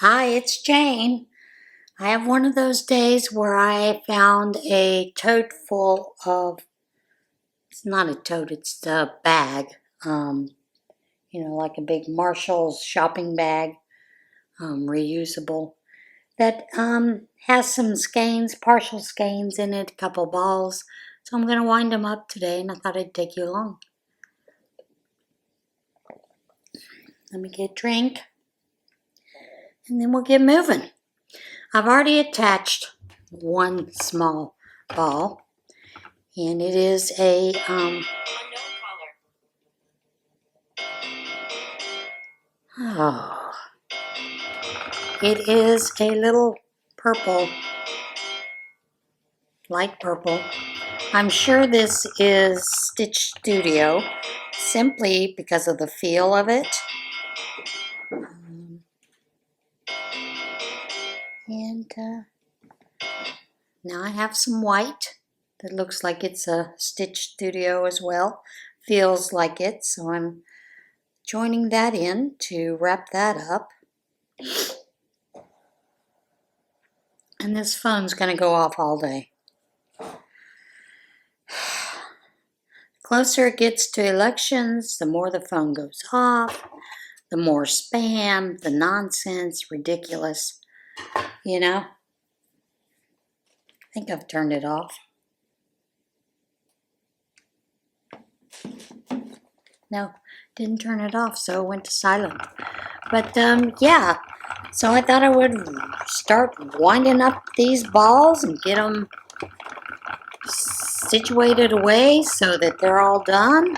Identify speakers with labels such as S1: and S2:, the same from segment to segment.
S1: Hi, it's Jane. I have one of those days where I found a tote full of, it's not a tote, it's a bag. Like a big Marshall's shopping bag, reusable, that has some skeins, partial skeins in it, a couple balls. So I'm going to wind them up today, and I thought I'd take you along. Let me get a drink, and then we'll get moving. I've already attached one small ball, and it is a it is a little purple, light purple. I'm sure this is Stitch Studio simply because of the feel of it. And now I have some white that looks like it's a Stitch Studio as well. Feels like it, so I'm joining that in to wrap that up. And this phone's going to go off all day. The closer it gets to elections, the more the phone goes off, the more spam, the nonsense, ridiculous, I think I've turned it off. No, didn't turn it off, so it went to silent. But yeah, so I thought I would start winding up these balls and get them situated away so that they're all done.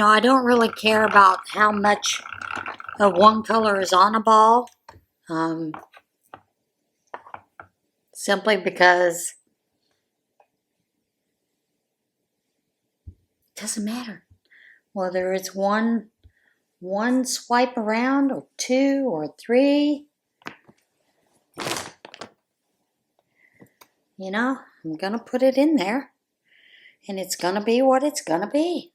S1: I don't really care about how much of one color is on a ball, simply because it doesn't matter whether it's one swipe around or two or three. I'm gonna put it in there, and it's gonna be what it's gonna be.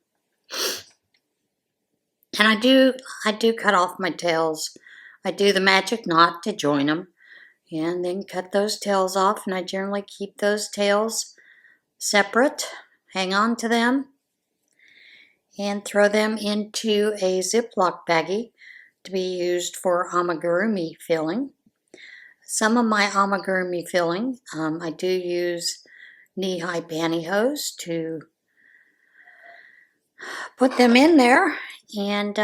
S1: And I do cut off my tails. I do the magic knot to join them, and then cut those tails off, and I generally keep those tails separate, hang on to them, and throw them into a Ziploc baggie to be used for amigurumi filling. Some of my amigurumi filling, I do use knee-high pantyhose to put them in there, and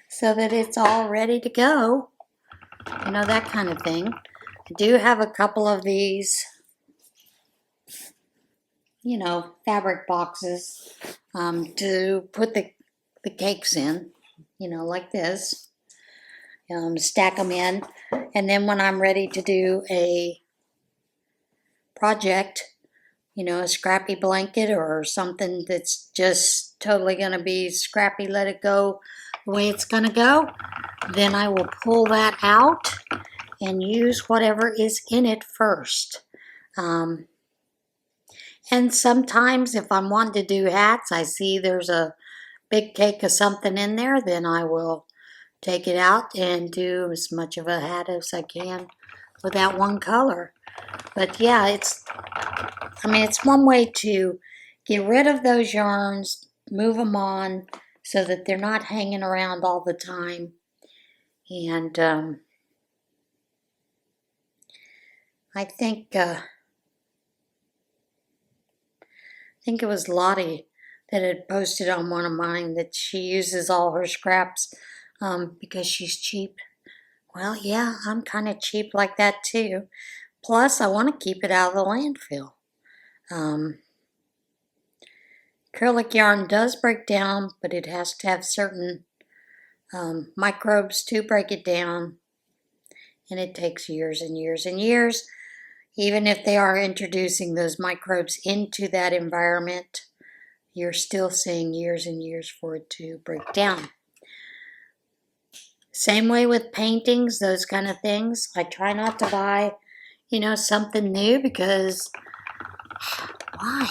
S1: so that it's all ready to go, that kind of thing. I do have a couple of these, fabric boxes to put the cakes in, like this. Stack them in, and then when I'm ready to do a project, a scrappy blanket or something that's just totally going to be scrappy, let it go the way it's going to go, then I will pull that out and use whatever is in it first. And sometimes if I'm wanting to do hats, I see there's a big cake of something in there, then I will take it out and do as much of a hat as I can with that one color. But yeah, it's one way to get rid of those yarns, move them on so that they're not hanging around all the time. And I think it was Lottie that had posted on one of mine that she uses all her scraps because she's cheap. Well, yeah, I'm kind of cheap like that too. Plus, I want to keep it out of the landfill. Acrylic yarn does break down, but it has to have certain microbes to break it down. And it takes years and years and years. Even if they are introducing those microbes into that environment, you're still seeing years and years for it to break down. Same way with paintings, those kind of things. I try not to buy, something new because why?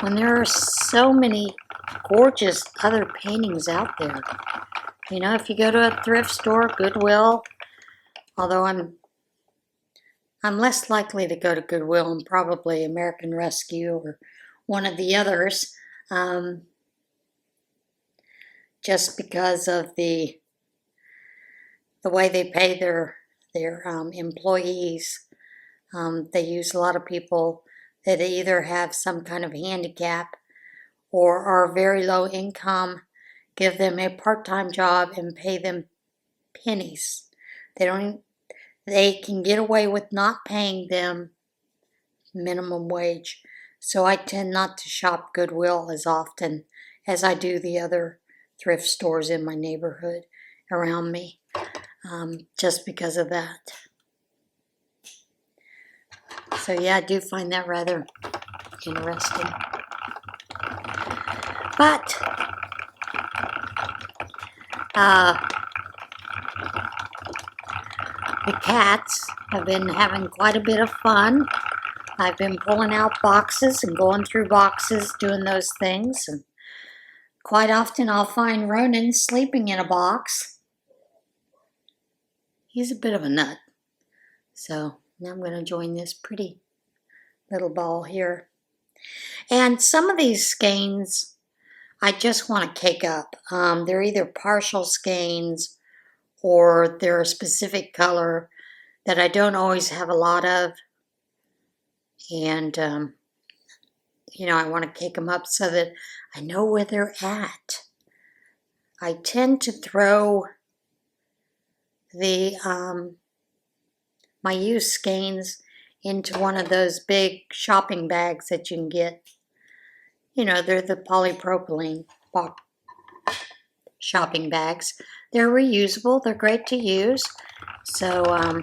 S1: when there are so many gorgeous other paintings out there. You know, if you go to a thrift store, Goodwill, although I'm less likely to go to Goodwill and probably American Rescue or one of the others, just because of the way they pay their employees. They use a lot of people that either have some kind of handicap or are very low income, give them a part-time job and pay them pennies. They can get away with not paying them minimum wage. So I tend not to shop Goodwill as often as I do the other thrift stores in my neighborhood around me, just because of that. So yeah, I do find that rather interesting. But the cats have been having quite a bit of fun. I've been pulling out boxes and going through boxes, doing those things. And quite often I'll find Ronan sleeping in a box. He's a bit of a nut. So now I'm going to join this pretty little ball here. And some of these skeins I just want to cake up. They're either partial skeins or they're a specific color that I don't always have a lot of. And, you know, I want to cake them up so that I know where they're at. I tend to throw the my used skeins into one of those big shopping bags that you can get. You know, they're the polypropylene shopping bags. They're reusable. They're great to use. So I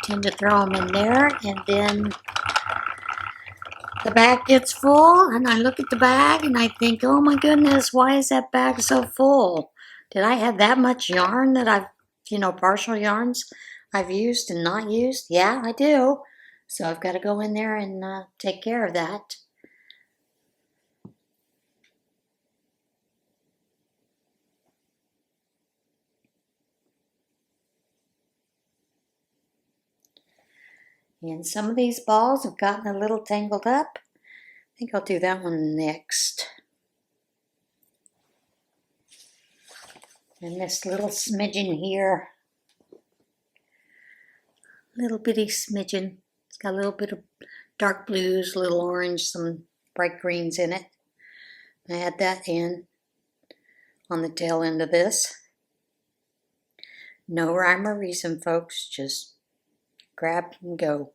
S1: tend to throw them in there, and then the bag gets full, and I look at the bag and I think, oh my goodness, why is that bag so full? Did I have that much yarn that I've, you know, partial yarns I've used and not used? Yeah, I do. So I've got to go in there and take care of that. And some of these balls have gotten a little tangled up. I think I'll do that one next. And this little smidgen here, little bitty smidgen. It's got a little bit of dark blues, little orange, some bright greens in it. I add that in on the tail end of this. No rhyme or reason, folks, just grab and go.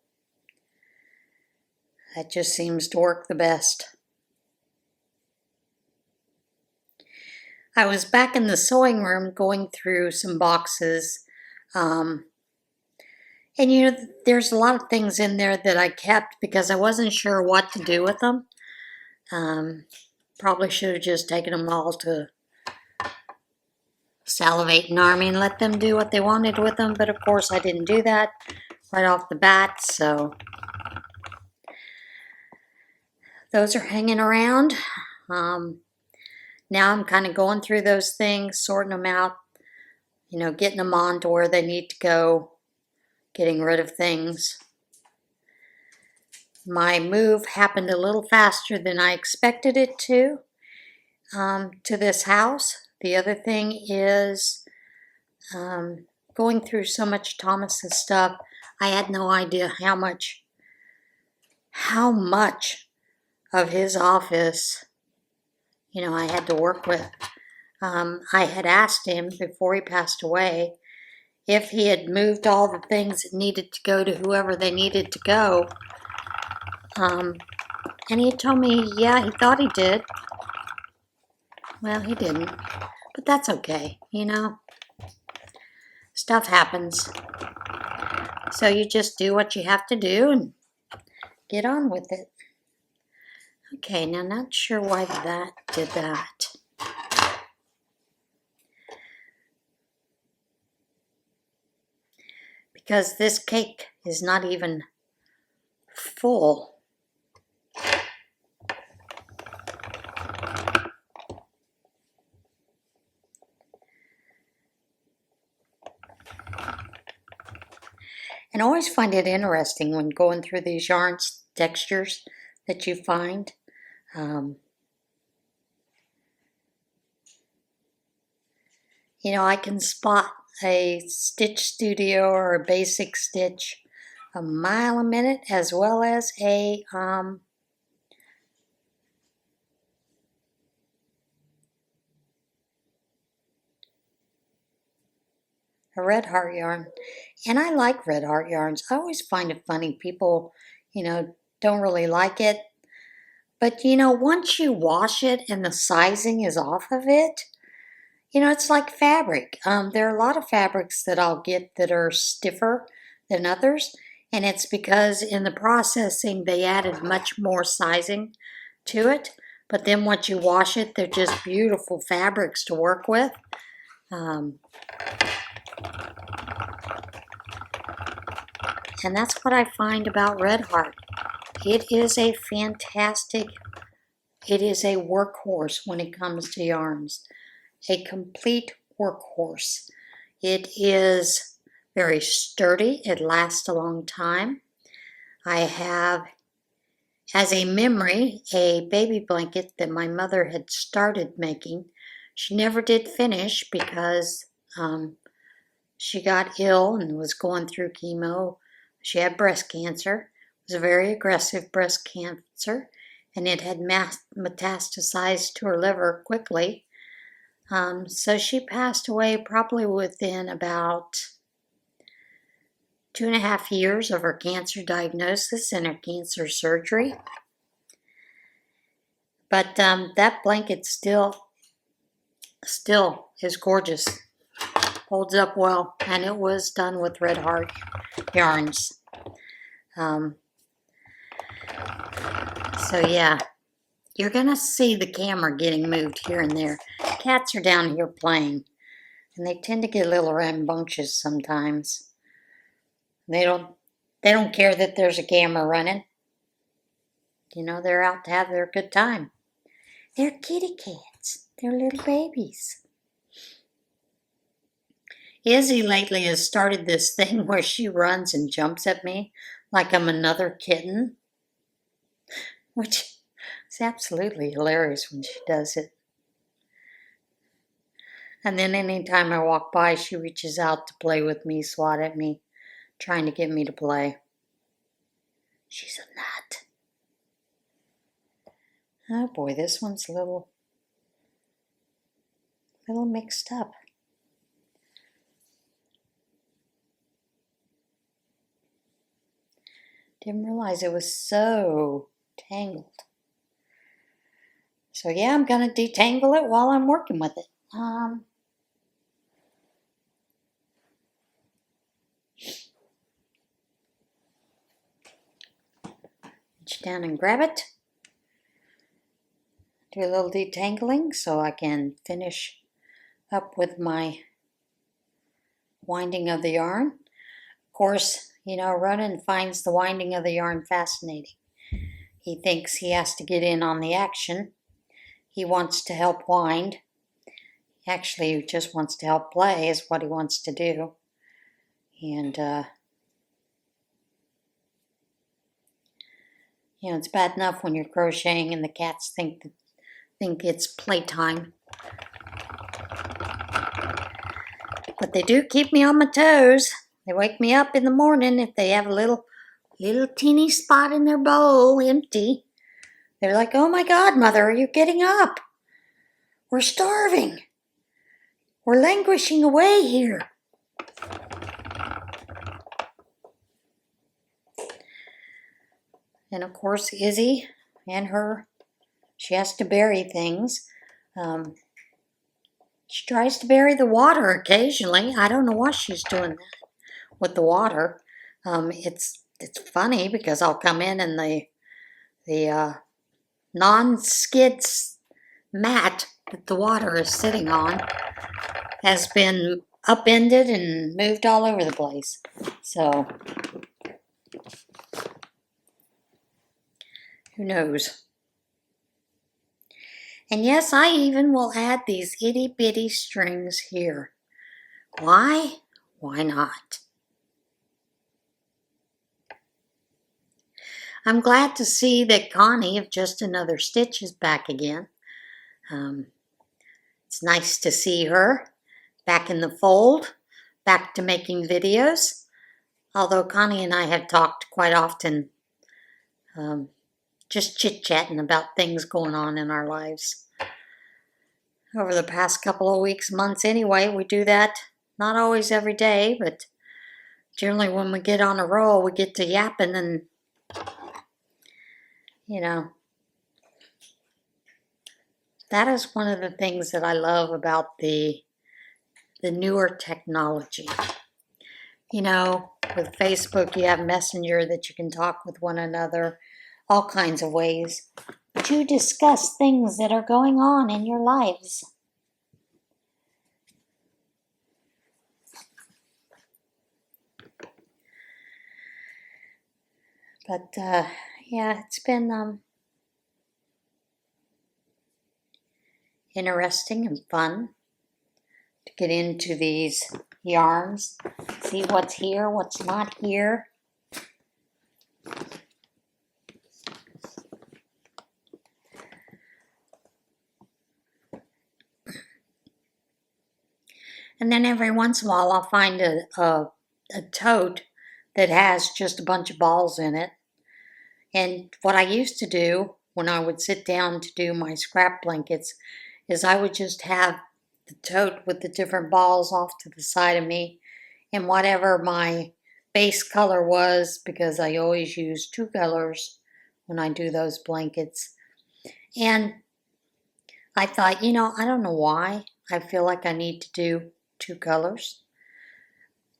S1: That just seems to work the best. I was back in the sewing room going through some boxes, and you know, there's a lot of things in there that I kept because I wasn't sure what to do with them. Probably should have just taken them all to Salivate and Army and let them do what they wanted with them, but of course I didn't do that right off the bat, so those are hanging around. Now I'm kind of going through those things, sorting them out, you know, getting them on to where they need to go, getting rid of things. My move happened a little faster than I expected it to this house. The other thing is going through so much Thomas's stuff, I had no idea how much of his office, you know, I had to work with. I had asked him before he passed away if he had moved all the things that needed to go to whoever they needed to go. And he told me, yeah, he thought he did. Well, he didn't. But that's okay, you know. Stuff happens. So you just do what you have to do and get on with it. Okay, now not sure why that did that. Because this cake is not even full. And I always find it interesting when going through these yarns, textures that you find. You know, I can spot a stitch studio or a basic stitch a mile a minute, as well as a red heart yarn. And I like red heart yarns. I always find it funny. People, you know, don't really like it. But, you know, once you wash it and the sizing is off of it, you know, it's like fabric. There are a lot of fabrics that I'll get that are stiffer than others. And it's because in the processing, they added much more sizing to it. But then once you wash it, they're just beautiful fabrics to work with. And that's what I find about Red Heart. It is a fantastic, it is a workhorse when it comes to yarns. A complete workhorse. It is very sturdy. It lasts a long time. I have, as a memory, a baby blanket that my mother had started making. She never did finish because she got ill and was going through chemo. She had breast cancer. It was a very aggressive breast cancer, and it had metastasized to her liver quickly. So she passed away probably within about 2.5 years of her cancer diagnosis and her cancer surgery. But that blanket still is gorgeous. Holds up well, and it was done with Red Heart yarns. So yeah, you're gonna see the camera getting moved here and there. Cats are down here playing, and they tend to get a little rambunctious sometimes. They don't care that there's a camera running. You know, they're out to have their good time. They're kitty cats. They're little babies. Izzy lately has started this thing where she runs and jumps at me like I'm another kitten, which is absolutely hilarious when she does it. And then anytime I walk by, she reaches out to play with me, swat at me, trying to get me to play. She's a nut. Oh boy, this one's a little mixed up. Didn't realize it was so tangled. So yeah, I'm going to detangle it while I'm working with it. Reach down and grab it. Do a little detangling so I can finish up with my winding of the yarn. Of course, you know, Ronan finds the winding of the yarn fascinating. He thinks he has to get in on the action. He wants to help wind. Actually, he just wants to help play is what he wants to do. And, you know, it's bad enough when you're crocheting and the cats think it's playtime. But they do keep me on my toes. They wake me up in the morning if they have a little teeny spot in their bowl empty. They're like, "Oh my God, Mother, are you getting up? We're starving. We're languishing away here." And of course, Izzy and she has to bury things. She tries to bury the water occasionally. I don't know why she's doing that with the water. It's funny because I'll come in and the non-skid mat that the water is sitting on has been upended and moved all over the place. So who knows? And yes, I even will add these itty bitty strings here. Why? Why not? I'm glad to see that Connie of Just Another Stitch is back again. It's nice to see her back in the fold, back to making videos. Although Connie and I have talked quite often, just chit-chatting about things going on in our lives. Over the past couple of weeks, months anyway, we do that. Not always every day, but generally when we get on a roll, we get to yapping and, you know, that is one of the things that I love about the newer technology. You know, with Facebook, you have Messenger that you can talk with one another, all kinds of ways. But you discuss things that are going on in your lives. But, yeah, it's been interesting and fun to get into these yarns, see what's here, what's not here. And then every once in a while I'll find a tote that has just a bunch of balls in it. And what I used to do when I would sit down to do my scrap blankets is I would just have the tote with the different balls off to the side of me, and whatever my base color was, because I always use two colors when I do those blankets. And I thought, you know, I don't know why I feel like I need to do two colors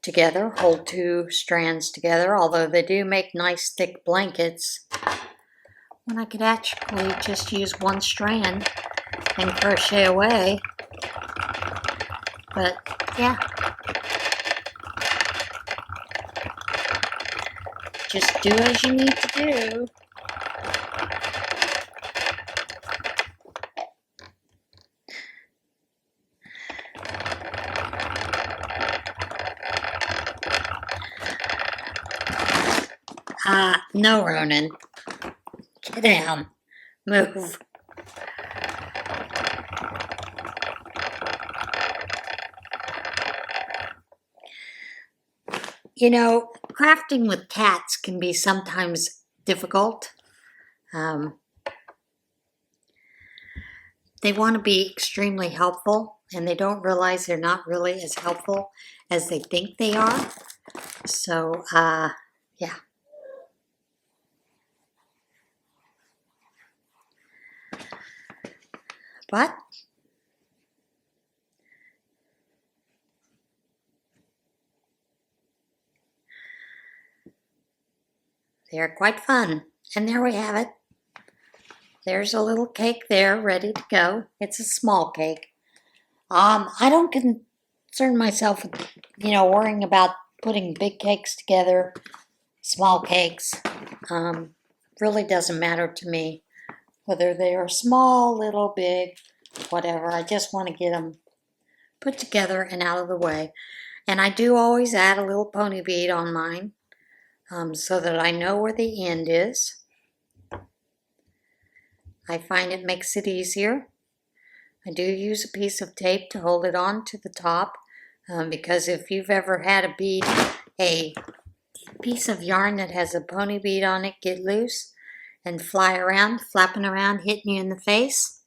S1: together, hold two strands together, although they do make nice thick blankets, when I could actually just use one strand and crochet away. But yeah, just do as you need to do. No, Ronan. Get down. Move. You know, crafting with cats can be sometimes difficult. They want to be extremely helpful, and they don't realize they're not really as helpful as they think they are. So, yeah. But they're quite fun. And there we have it. There's a little cake there ready to go. It's a small cake. I don't concern myself with, you know, worrying about putting big cakes together, small cakes. Really doesn't matter to me whether they are small, little, big, whatever. I just want to get them put together and out of the way. And I do always add a little pony bead on mine, so that I know where the end is. I find it makes it easier. I do use a piece of tape to hold it on to the top, because if you've ever had a piece of yarn that has a pony bead on it get loose and fly around, flapping around, hitting you in the face,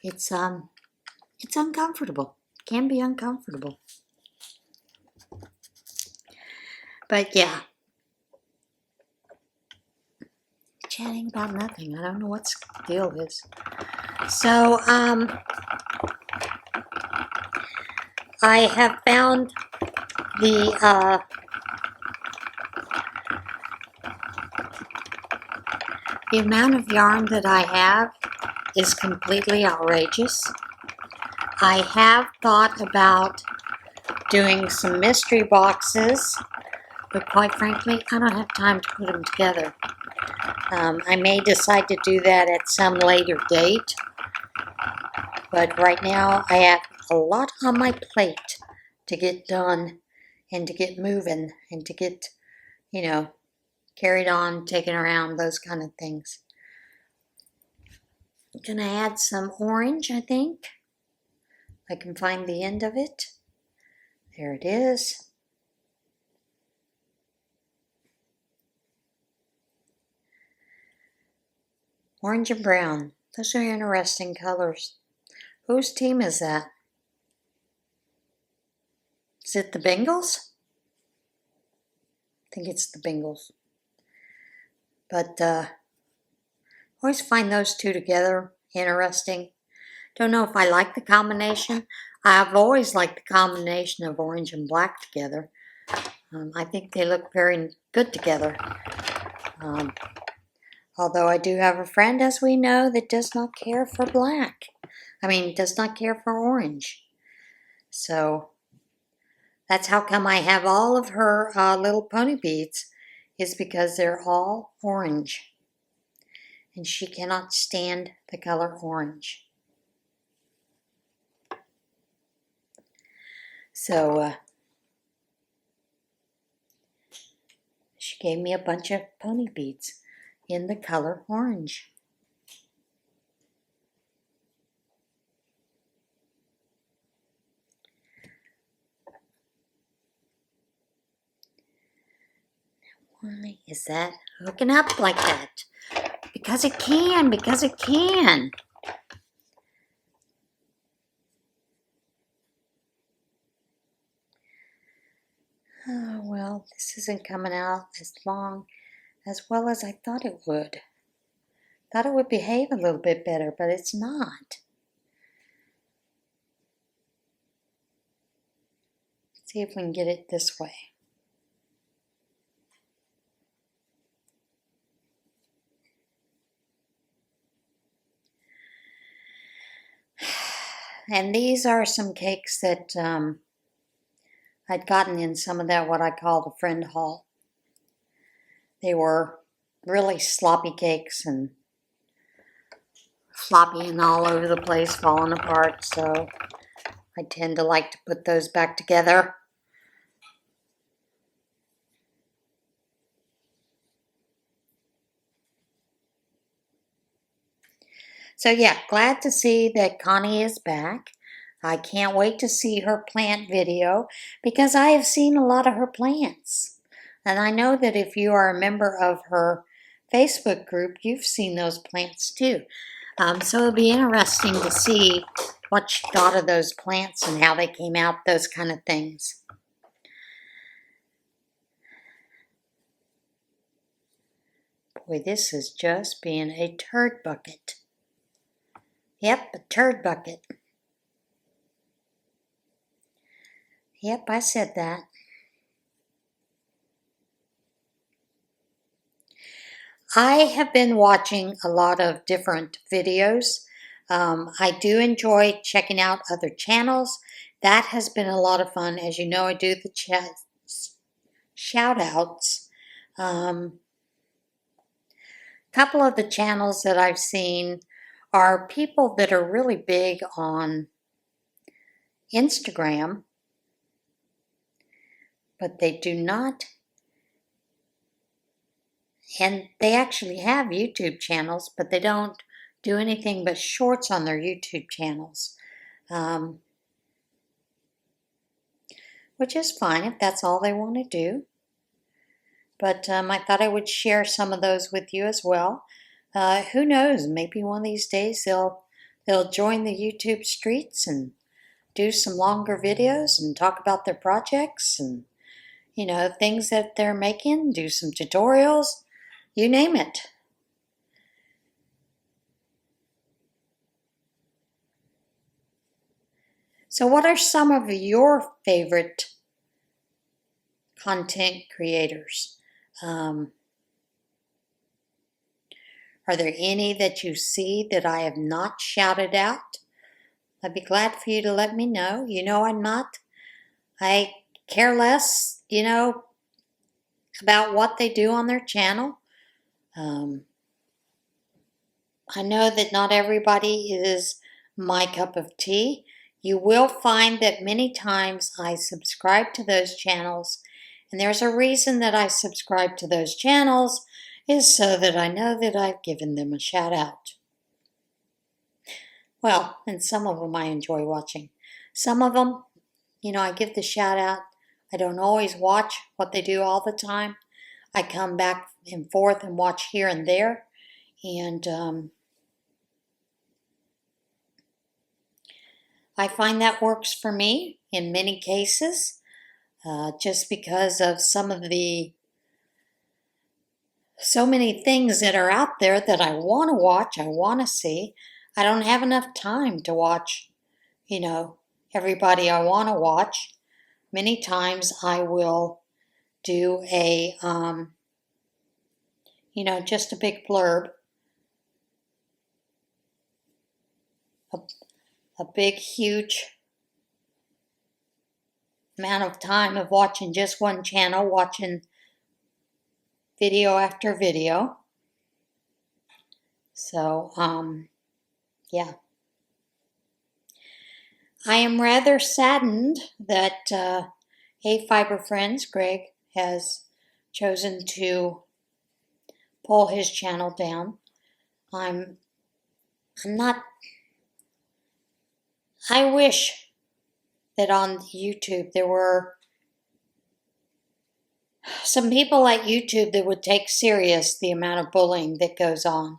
S1: it's uncomfortable. It can be uncomfortable. But yeah, chatting about nothing. I don't know what the deal is. So, I have found the amount of yarn that I have is completely outrageous. I have thought about doing some mystery boxes, but quite frankly, I don't have time to put them together. I may decide to do that at some later date, but right now I have a lot on my plate to get done and to get moving and to get, you know, carried on, taken around, those kind of things. I'm going to add some orange, I think. I can find the end of it. There it is. Orange and brown. Those are interesting colors. Whose team is that? Is it the Bengals? I think it's the Bengals. But always find those two together interesting. Don't know if I like the combination. I've always liked the combination of orange and black together. I think they look very good together. Although I do have a friend, as we know, that does not care for black. Does not care for orange. So that's how come I have all of her little pony beads, is because they're all orange. And she cannot stand the color orange. So she gave me a bunch of pony beads in the color orange. Why is that hooking up like that? Because it can, because it can. Oh, well, this isn't coming out as well as I thought it would. Thought it would behave a little bit better, but it's not. Let's see if we can get it this way. And these are some cakes that I'd gotten in some of that what I call the friend haul. They were really sloppy cakes and floppy and all over the place, falling apart, so I tend to like to put those back together. So yeah, glad to see that Connie is back. I can't wait to see her plant video because I have seen a lot of her plants. And I know that if you are a member of her Facebook group, you've seen those plants too. So it'll be interesting to see what she thought of those plants and how they came out, those kind of things. Boy, this is just being a turd bucket. Yep, a turd bucket. Yep, I said that. I have been watching a lot of different videos. I do enjoy checking out other channels. That has been a lot of fun. As you know, I do the shout outs. Couple of the channels that I've seen are people that are really big on Instagram, but they do not, and they actually have YouTube channels, but they don't do anything but shorts on their YouTube channels, which is fine if that's all they want to do. But I thought I would share some of those with you as well. Who knows, maybe one of these days they'll join the YouTube streets and do some longer videos and talk about their projects and, you know, things that they're making, do some tutorials, you name it. So what are some of your favorite content creators? Are there any that you see that I have not shouted out? I'd be glad for you to let me know. You know, I care less, you know, about what they do on their channel. I know that not everybody is my cup of tea. You will find that many times I subscribe to those channels And there's a reason that I subscribe to those channels, is so that I know that I've given them a shout out. Well, and some of them I enjoy watching. Some of them, I give the shout out. I don't always watch what they do all the time. I come back and forth and watch here and there. And I find that works for me in many cases, just because of so many things that are out there that I want to watch, I want to see. I don't have enough time to watch, everybody I want to watch. Many times I will do just a big blurb, a big, huge amount of time of watching just one channel, watching video after video. So, yeah. I am rather saddened that Fiber Friends, Greg, has chosen to pull his channel down. I wish that on YouTube there were some people at YouTube that would take serious the amount of bullying that goes on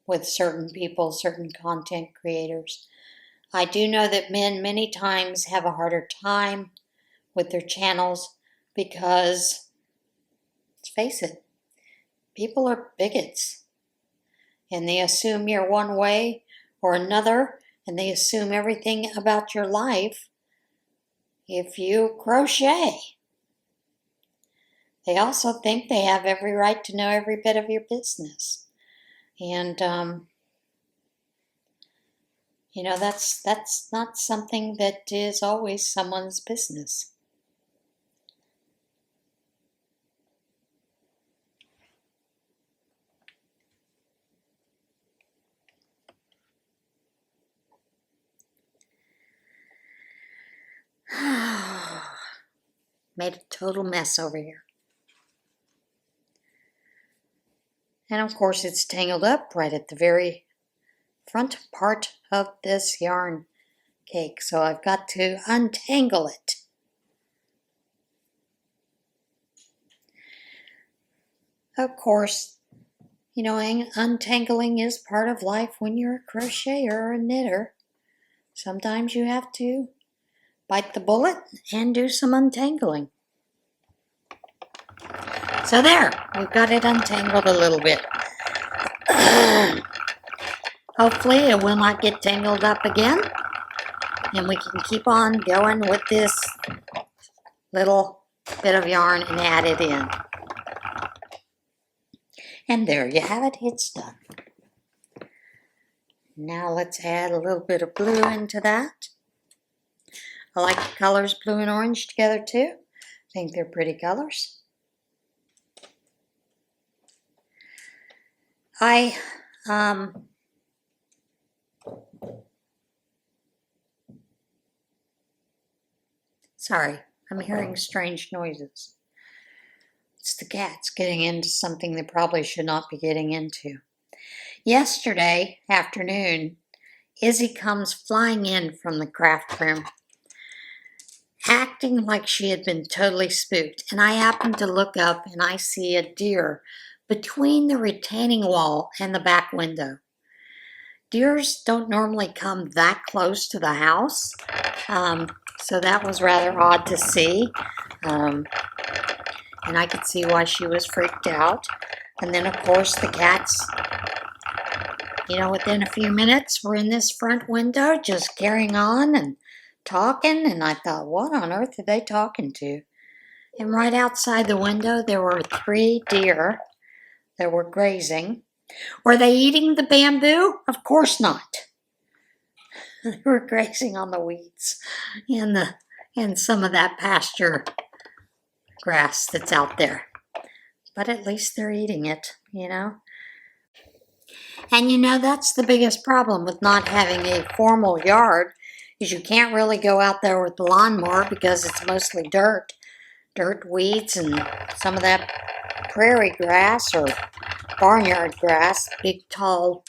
S1: with certain people, certain content creators. I do know that men many times have a harder time with their channels because, let's face it, people are bigots. And they assume you're one way or another, and they assume everything about your life if you crochet. They also think they have every right to know every bit of your business. And, that's not something that is always someone's business. Made a total mess over here. And of course it's tangled up right at the very front part of this yarn cake. So I've got to untangle it. Of course, untangling is part of life when you're a crocheter or a knitter. Sometimes you have to bite the bullet and do some untangling. So there, we've got it untangled a little bit. Hopefully it will not get tangled up again, and we can keep on going with this little bit of yarn and add it in. And there you have it, it's done. Now let's add a little bit of blue into that. I like the colors blue and orange together too. I think they're pretty colors. Sorry, I'm hearing strange noises. It's the cats getting into something they probably should not be getting into. Yesterday afternoon, Izzy comes flying in from the craft room, acting like she had been totally spooked. And I happened to look up and I see a deer between the retaining wall and the back window. Deers don't normally come that close to the house, so that was rather odd to see. And I could see why she was freaked out. And then, of course, the cats, within a few minutes were in this front window just carrying on and talking. And I thought, what on earth are they talking to? And right outside the window, there were 3 deer that were grazing. Were they eating the bamboo? Of course not. They were grazing on the weeds and some of that pasture grass that's out there. But at least they're eating it, And that's the biggest problem with not having a formal yard, is you can't really go out there with the lawnmower because it's mostly dirt dirt weeds and some of that prairie grass or barnyard grass, big tall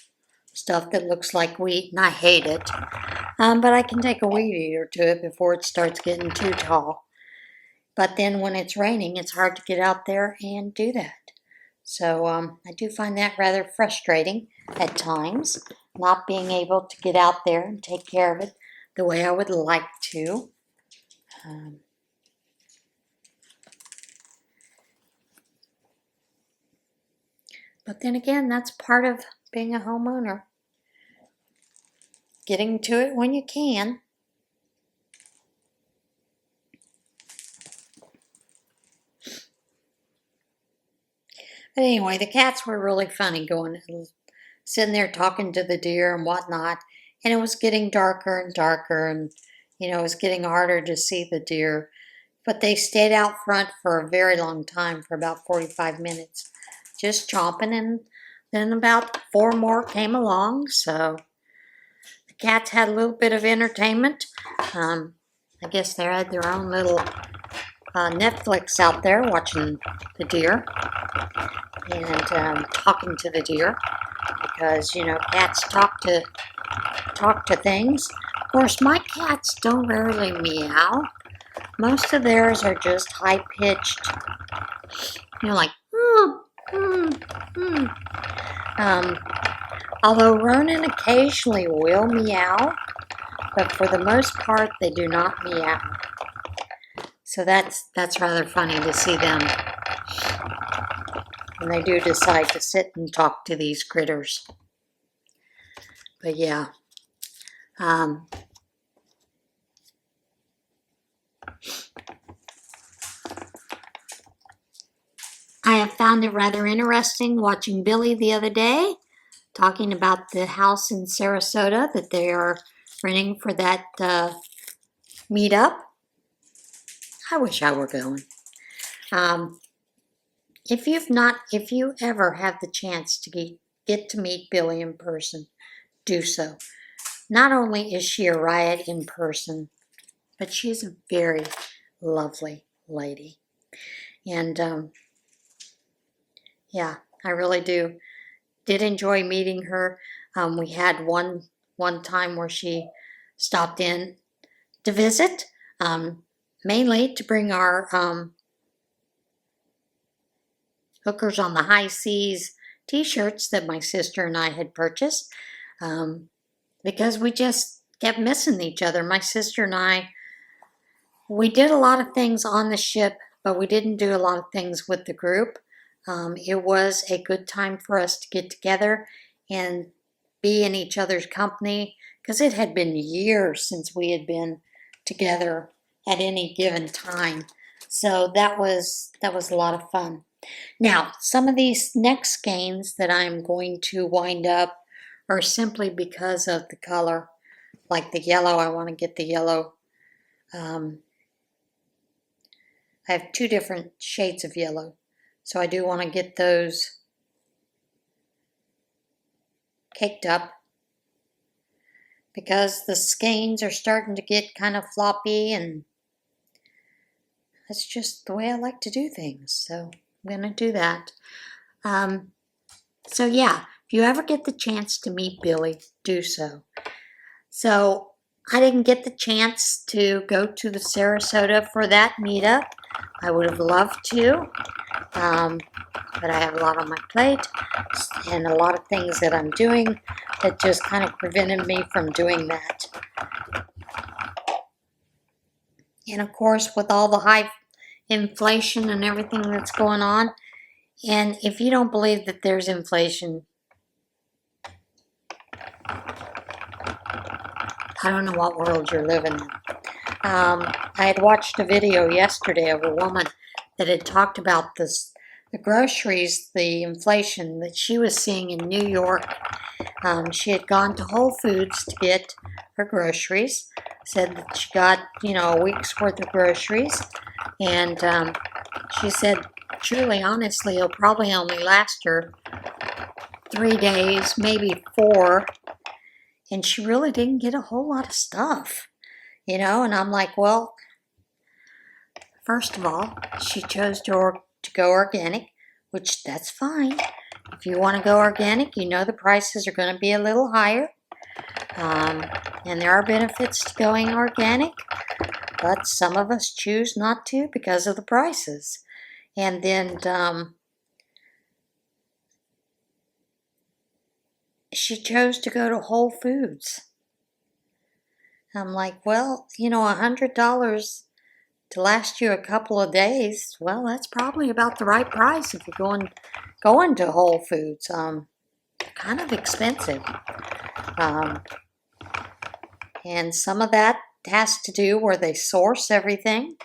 S1: stuff that looks like wheat, and I hate it. But I can take a weed eater to it before it starts getting too tall. But then when it's raining, it's hard to get out there and do that. So I do find that rather frustrating at times, not being able to get out there and take care of it the way I would like to. But then again, that's part of being a homeowner. Getting to it when you can. But anyway, the cats were really funny sitting there talking to the deer and whatnot. And it was getting darker and darker, and it was getting harder to see the deer. But they stayed out front for a very long time, for about 45 minutes, just chomping. And then about 4 more came along. So the cats had a little bit of entertainment. I guess they had their own little Netflix out there watching the deer and talking to the deer, because cats talk to things. Of course, my cats don't rarely meow. Most of theirs are just high pitched, like although Ronan occasionally will meow, but for the most part they do not meow. So that's rather funny to see them when they do decide to sit and talk to these critters. But yeah, I have found it rather interesting watching Billy the other day talking about the house in Sarasota that they are renting for that meetup. I wish I were going. If you ever have the chance to get to meet Billy in person, do so. Not only is she a riot in person, but she's a very lovely lady. And yeah, I really did enjoy meeting her. We had one time where she stopped in to visit, mainly to bring our Hookers on the High Seas t-shirts that my sister and I had purchased, because we just kept missing each other. My sister and I, we did a lot of things on the ship, but we didn't do a lot of things with the group. It was a good time for us to get together and be in each other's company, because it had been years since we had been together at any given time. So that was a lot of fun. Now, some of these next skeins that I'm going to wind up are simply because of the color. Like the yellow, I want to get the yellow. I have 2 different shades of yellow, so I do want to get those caked up, because the skeins are starting to get kind of floppy, and that's just the way I like to do things. So I'm going to do that. So yeah, if you ever get the chance to meet Billy, do so. So I didn't get the chance to go to the Sarasota for that meetup. I would have loved to, but I have a lot on my plate and a lot of things that I'm doing that just kind of prevented me from doing that. And of course, with all the high inflation and everything that's going on, and if you don't believe that there's inflation, I don't know what world you're living in. I had watched a video yesterday of a woman that had talked about the groceries, the inflation that she was seeing in New York. She had gone to Whole Foods to get her groceries, said that she got, a week's worth of groceries, and she said, truly, honestly, it'll probably only last her 3 days, maybe 4, and she really didn't get a whole lot of stuff, and I'm like, well, First of all, she chose to go organic, which that's fine. If you want to go organic, you know the prices are going to be a little higher. And there are benefits to going organic, but some of us choose not to because of the prices. And then she chose to go to Whole Foods. I'm like, well, you know, $100 to last you a couple of days, well, that's probably about the right price if you're going to Whole Foods. Kind of expensive. And some of that has to do where they source everything.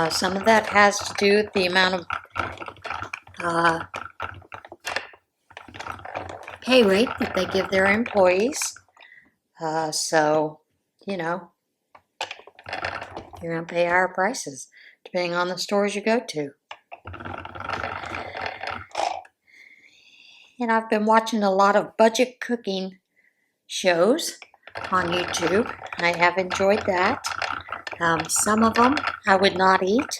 S1: Some of that has to do with the amount of pay rate that they give their employees. So, you know, you're going to pay higher prices depending on the stores you go to. And I've been watching a lot of budget cooking shows on YouTube. I have enjoyed that. Some of them I would not eat.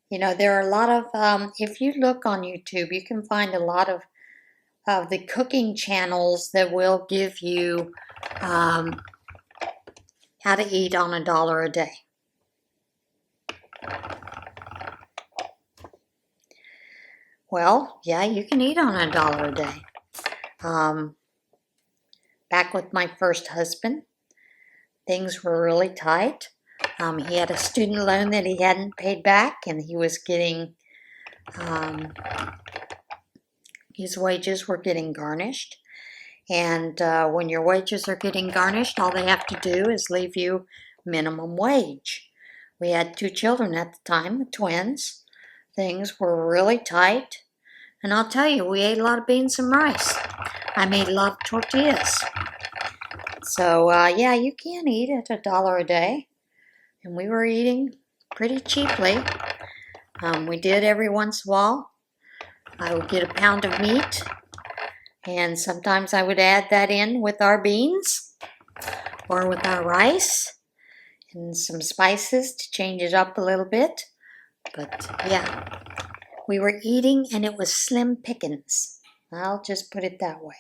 S1: You know, there are a lot of, if you look on YouTube, you can find a lot of the cooking channels that will give you how to eat on $1 a day. Well, yeah, you can eat on $1 a day. Back with my first husband, things were really tight. He had a student loan that he hadn't paid back, and he was getting, his wages were getting garnished. And when your wages are getting garnished, all they have to do is leave you minimum wage. We had 2 children at the time, the twins. Things were really tight. And I'll tell you, we ate a lot of beans and rice. I made a lot of tortillas. So, yeah, you can eat at $1 a day. And we were eating pretty cheaply. We did every once in a while. I would get a pound of meat. And sometimes I would add that in with our beans or with our rice and some spices to change it up a little bit. But, yeah, we were eating and it was slim pickings. I'll just put it that way.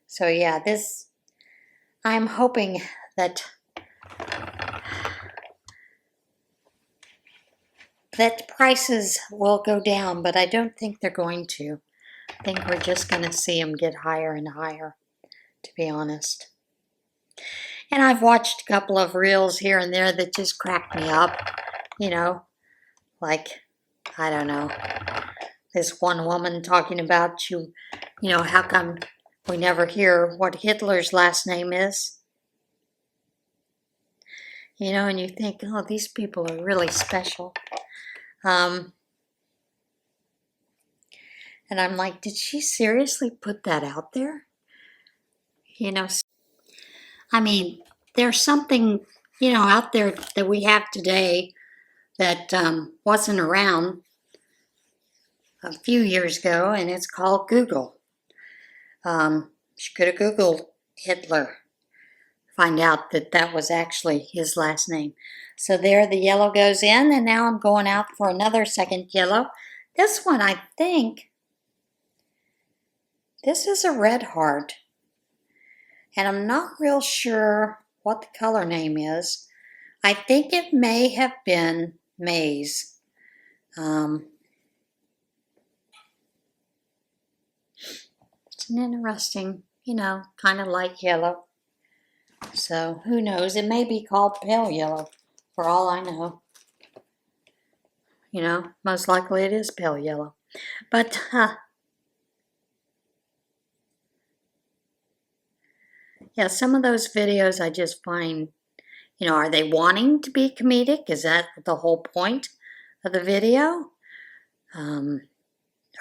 S1: So, yeah, I'm hoping that prices will go down, but I don't think they're going to. I think we're just going to see them get higher and higher, to be honest. And I've watched a couple of reels here and there that just crack me up. You know, like, I don't know, this one woman talking about you know, how come we never hear what Hitler's last name is? You know, and you think, oh, these people are really special. And I'm like, did she seriously put that out there? You know, I mean, there's something, you know, out there that we have today that wasn't around a few years ago, and it's called Google. She could have Googled Hitler, find out that that was actually his last name. So there the yellow goes in, and now I'm going out for another second yellow. This one, I think, this is a red heart. And I'm not real sure what the color name is. I think it may have been maize. It's an interesting, you know, kind of light yellow. So who knows? It may be called pale yellow for all I know. You know, most likely it is pale yellow. But, yeah, some of those videos I just find, you know, are they wanting to be comedic? Is that the whole point of the video? Or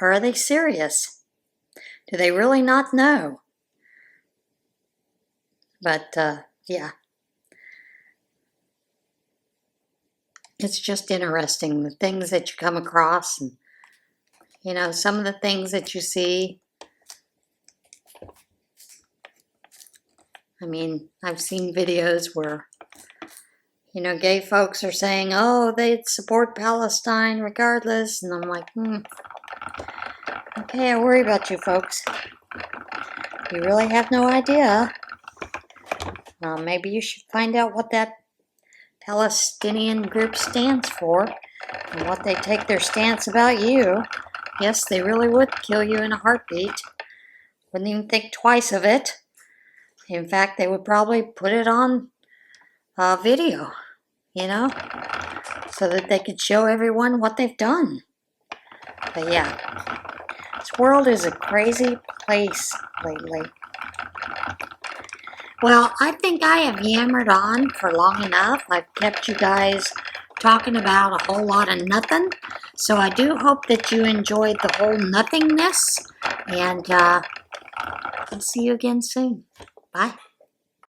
S1: are they serious? Do they really not know? But, yeah. It's just interesting, the things that you come across and, you know, some of the things that you see. I mean, I've seen videos where, you know, gay folks are saying, oh, they'd support Palestine regardless. And I'm like, okay, I worry about you folks. You really have no idea. Maybe you should find out what that Palestinian group stands for and what they take their stance about you. Yes, they really would kill you in a heartbeat. Wouldn't even think twice of it. In fact, they would probably put it on video, you know, so that they could show everyone what they've done. But yeah, this world is a crazy place lately. Well, I think I have yammered on for long enough. I've kept you guys talking about a whole lot of nothing. So I do hope that you enjoyed the whole nothingness. And I'll see you again soon. Bye.